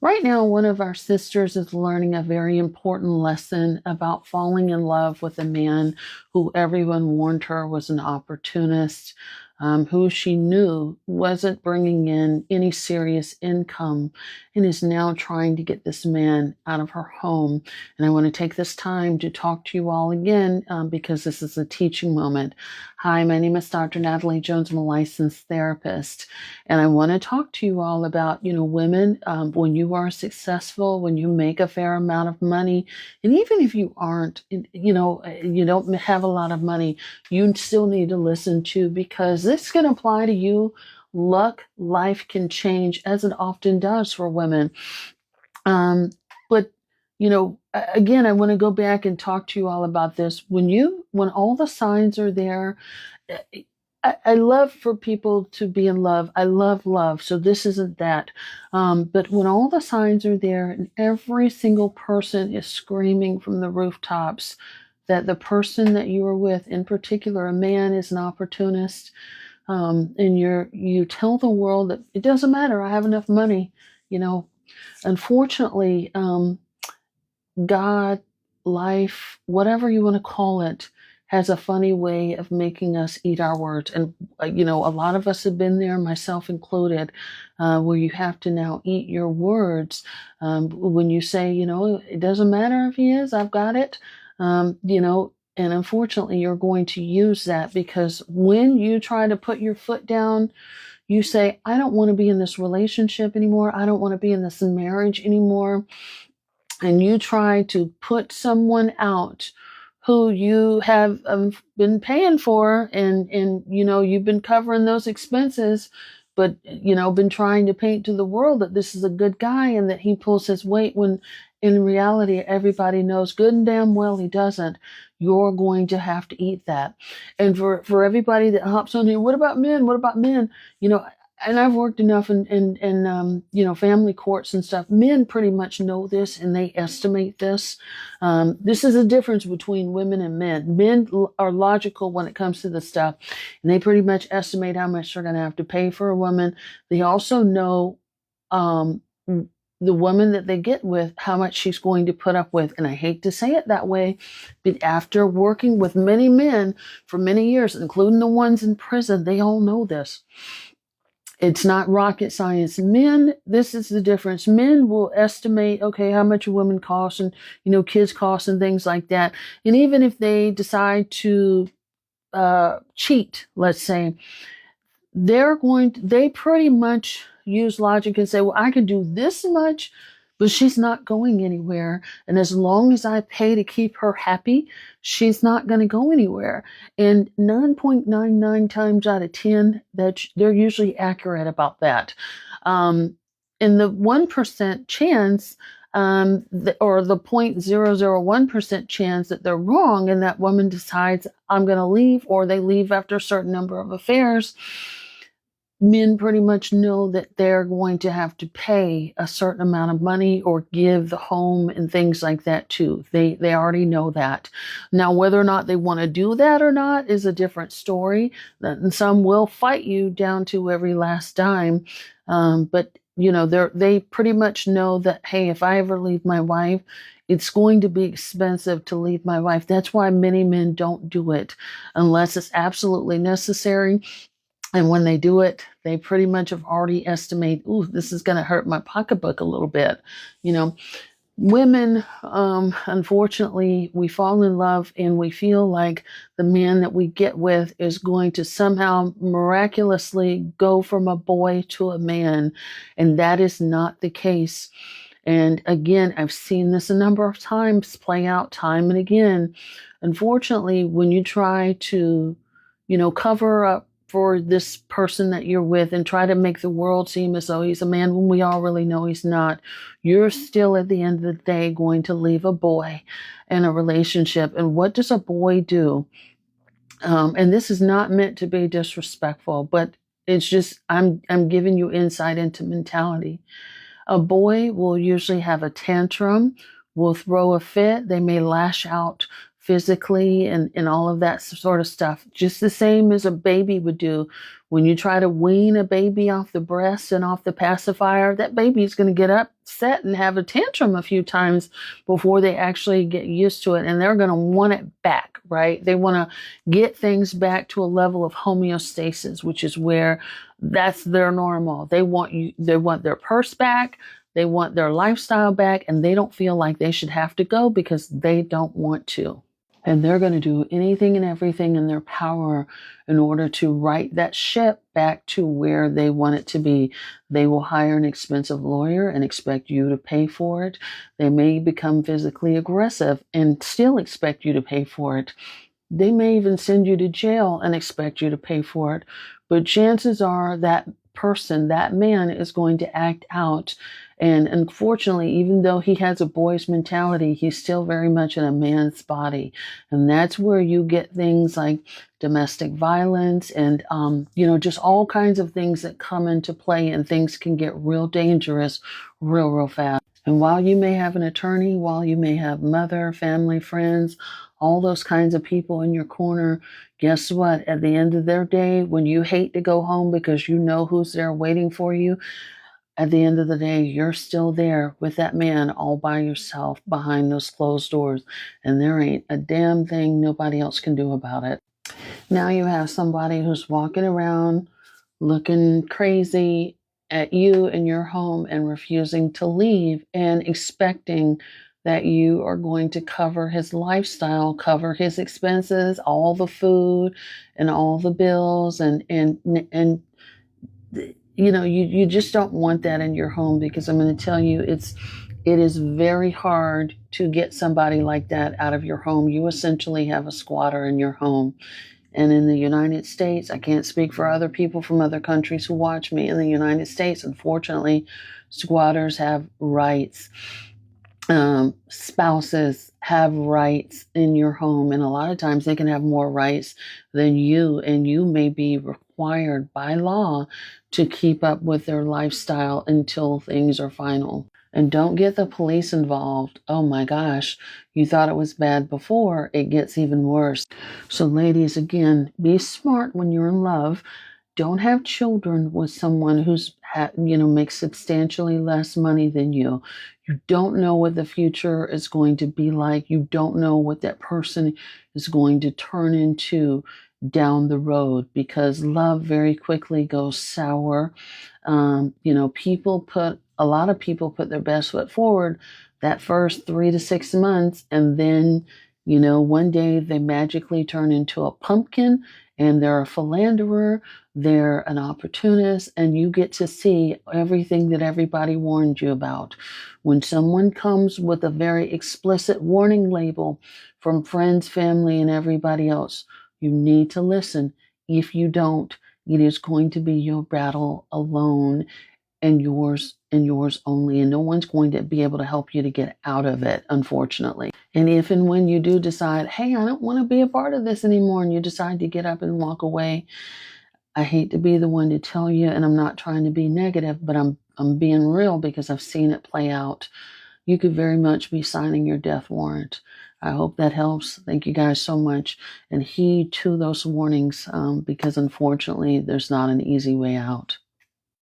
Right now, one of our sisters is learning a very important lesson about falling in love with a man who everyone warned her was an opportunist, who she knew wasn't bringing in any serious income, and is now trying to get this man out of her home. And I want to take this time to talk to you all again because this is a teaching moment. Hi, my name is Dr. Natalie Jones. I'm a licensed therapist. And I want to talk to you all about, women, when you are successful, when you make a fair amount of money, and even if you aren't, you don't have a lot of money, you still need to listen to because this can apply to you. Luck, life can change as it often does for women. Um, but again, I want to go back and talk to you all about this. When all the signs are there, I love for people to be in love. I love love. So this isn't that. But when all the signs are there and every single person is screaming from the rooftops that the person that you are with, in particular, a man, is an opportunist, and you tell the world that it doesn't matter. I have enough money. You know, unfortunately, God, life, whatever you want to call it, has a funny way of making us eat our words. And, a lot of us have been there, myself included, where you have to now eat your words. When you say, it doesn't matter if he is, I've got it, and unfortunately, you're going to use that because when you try to put your foot down, you say, I don't want to be in this relationship anymore. I don't want to be in this marriage anymore, and you try to put someone out who you have been paying for, and you've been covering those expenses, but been trying to paint to the world that this is a good guy and that he pulls his weight, when in reality everybody knows good and damn well he doesn't. You're going to have to eat that. And for everybody that hops on here, what about men, what about men, and I've worked enough in family courts and stuff. Men pretty much know this and they estimate this. This is a difference between women and men. Men are logical when it comes to this stuff, and they pretty much estimate how much they're going to have to pay for a woman. They also know um, the woman that they get with, how much she's going to put up with. And I hate to say it that way, but after working with many men for many years, including the ones in prison, they all know this. It's not rocket science. Men, this is the difference. Men will estimate, okay, how much a woman costs, and, kids cost and things like that. And even if they decide to cheat, let's say, they pretty much use logic and say, well, I could do this much, but she's not going anywhere. And as long as I pay to keep her happy, she's not going to go anywhere. And 9.99 times out of 10, that they're usually accurate about that. And the 1% chance, or the 0.001% chance that they're wrong and that woman decides, I'm going to leave, or they leave after a certain number of affairs, men pretty much know that they're going to have to pay a certain amount of money or give the home and things like that too. They already know that. Now, whether or not they want to do that or not is a different story. And some will fight you down to every last dime. But they pretty much know that, hey, if I ever leave my wife, it's going to be expensive to leave my wife. That's why many men don't do it unless it's absolutely necessary. And when they do it, they pretty much have already estimate, ooh, this is going to hurt my pocketbook a little bit. Women, unfortunately, we fall in love and we feel like the man that we get with is going to somehow miraculously go from a boy to a man. And that is not the case. And again, I've seen this a number of times play out time and again. Unfortunately, when you try to, cover up for this person that you're with and try to make the world seem as though he's a man when we all really know he's not, you're still at the end of the day going to leave a boy in a relationship. And what does a boy do? And this is not meant to be disrespectful, but it's just, I'm giving you insight into mentality. A boy will usually have a tantrum, will throw a fit. They may lash out physically and all of that sort of stuff, just the same as a baby would do. When you try to wean a baby off the breast and off the pacifier, that baby's going to get upset and have a tantrum a few times before they actually get used to it. And they're going to want it back, right? They want to get things back to a level of homeostasis, which is where that's their normal. They want their purse back. They want their lifestyle back, and they don't feel like they should have to go because they don't want to. And they're going to do anything and everything in their power in order to right that ship back to where they want it to be. They will hire an expensive lawyer and expect you to pay for it. They may become physically aggressive and still expect you to pay for it. They may even send you to jail and expect you to pay for it. But chances are that person, that man, is going to act out. And unfortunately, even though he has a boy's mentality, he's still very much in a man's body. And that's where you get things like domestic violence and, just all kinds of things that come into play, and things can get real dangerous real fast. And while you may have an attorney, while you may have mother, family, friends, all those kinds of people in your corner, guess what? At the end of their day, when you hate to go home because you know who's there waiting for you, at the end of the day, you're still there with that man all by yourself behind those closed doors. And there ain't a damn thing nobody else can do about it. Now you have somebody who's walking around looking crazy at you in your home and refusing to leave and expecting that you are going to cover his lifestyle, cover his expenses, all the food and all the bills you just don't want that in your home, because I'm going to tell you, it is very hard to get somebody like that out of your home. You essentially have a squatter in your home. And in the United States, I can't speak for other people from other countries who watch me. In the United States, unfortunately, squatters have rights. Spouses have rights in your home, and a lot of times they can have more rights than you, and you may be required by law to keep up with their lifestyle until things are final. And don't get the police involved. Oh my gosh, you thought it was bad before, it gets even worse. So ladies, again, be smart when you're in love. Don't have children with someone who's makes substantially less money than you. You don't know what the future is going to be like. You don't know what that person is going to turn into down the road, because love very quickly goes sour. A lot of people put their best foot forward that first 3 to 6 months, and then, one day they magically turn into a pumpkin, and they're a philanderer, they're an opportunist, and you get to see everything that everybody warned you about. When someone comes with a very explicit warning label from friends, family, and everybody else, you need to listen. If you don't, it is going to be your battle alone, and yours only, and no one's going to be able to help you to get out of it, unfortunately. And if and when you do decide, hey, I don't want to be a part of this anymore, and you decide to get up and walk away, I hate to be the one to tell you, and I'm not trying to be negative, but I'm being real because I've seen it play out. You could very much be signing your death warrant. I hope that helps. Thank you guys so much. And heed to those warnings, because unfortunately, there's not an easy way out.